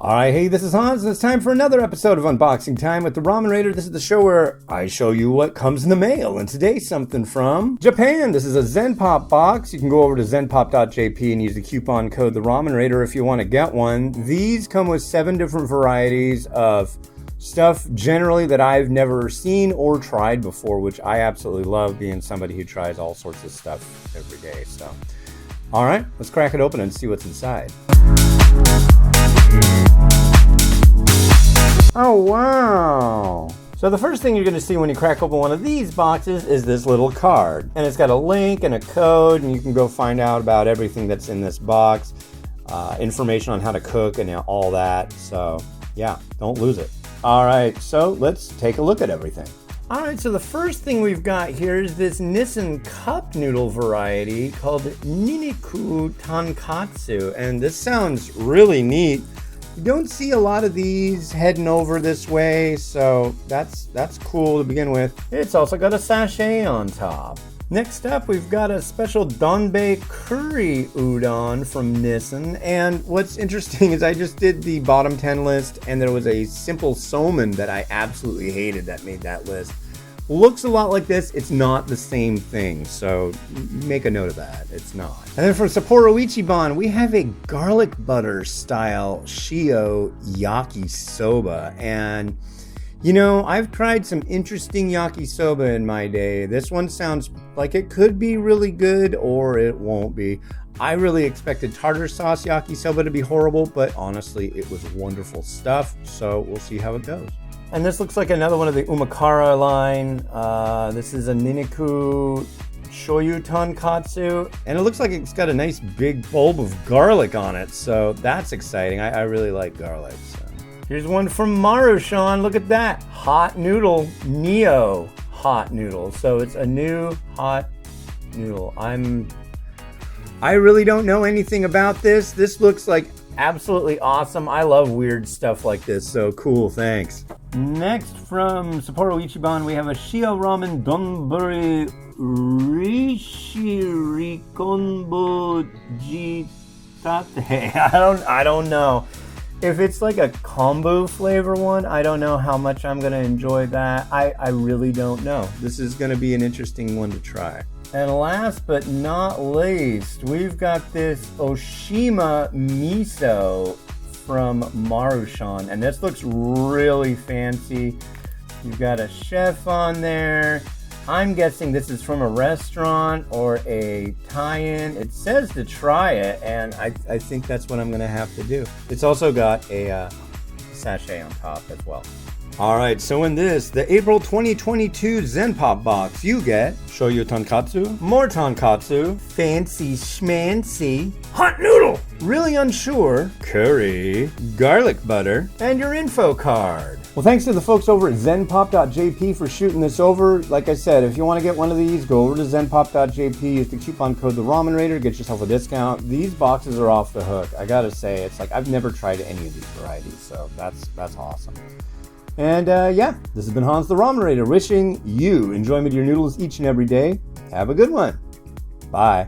Alright, hey, this is Hans, and it's time for another episode of Unboxing Time with the Ramen Raider. This is the show where I show you what comes in the mail, and today something from Japan. This is a Zenpop box. You can go over to zenpop.jp and use the coupon code the Ramen Raider if you want to get one. These come with 7 different varieties of stuff generally that I've never seen or tried before, which I absolutely love, being somebody who tries all sorts of stuff every day. So, alright, let's crack it open and see what's inside. Oh, wow. So the first thing you're going to see when you crack open one of these boxes is this little card. And it's got a link and a code, and you can go find out about everything that's in this box, information on how to cook and all that. So, yeah, don't lose it. All right, so let's take a look at everything. All right, so the first thing we've got here is this Nissan cup noodle variety called Niniku Tonkatsu. And this sounds really neat. You don't see a lot of these heading over this way, so that's cool to begin with. It's also got a sachet on top. Next up, we've got a special Donbei curry udon from Nissan. And what's interesting is I just did the bottom 10 list, and there was a simple somen that I absolutely hated that made that list. Looks a lot like this. It's not the same thing, so make a note of that. It's not. And then from Sapporo Ichiban, we have a garlic butter style Shio yakisoba. And you know, I've tried some interesting yakisoba in my day. This one sounds like it could be really good, or it won't be. I really expected tartar sauce yakisoba to be horrible, but honestly, it was wonderful stuff. So we'll see how it goes. And this looks like another one of the Umakara line. This is a Niniku Shoyuton Katsu. And it looks like it's got a nice big bulb of garlic on it. So that's exciting. I really like garlic. So. Here's one from Marushan. Look at that. Hot Noodle. Neo Hot Noodle. So it's a new hot noodle. I really don't know anything about this. This looks like absolutely awesome. I love weird stuff like this. So cool. Thanks. Next, from Sapporo Ichiban, we have a Shia Ramen Donburi Rishirikonbo Jitate. I don't know. If it's like a kombu flavor one, I don't know how much I'm going to enjoy that. I really don't know. This is going to be an interesting one to try. And last but not least, we've got this Shima Miso from Marushan, and this looks really fancy. You've got a chef on there. I'm guessing this is from a restaurant or a tie-in. It says to try it, and I think that's what I'm gonna have to do. It's also got a sachet on top as well. Alright, so in this, the April 2022 Zenpop box, you get Shoyu Tonkatsu, more Tonkatsu, fancy schmancy, hot noodle, really unsure, curry, garlic butter, and your info card. Well, thanks to the folks over at zenpop.jp for shooting this over. Like I said, if you want to get one of these, go over to zenpop.jp, use the coupon code the Ramen Raider, get yourself a discount. These boxes are off the hook. I gotta say, it's like I've never tried any of these varieties, so that's awesome. And yeah, this has been Hans the Ramen Raider, wishing you enjoyment of your noodles each and every day. Have a good one. Bye.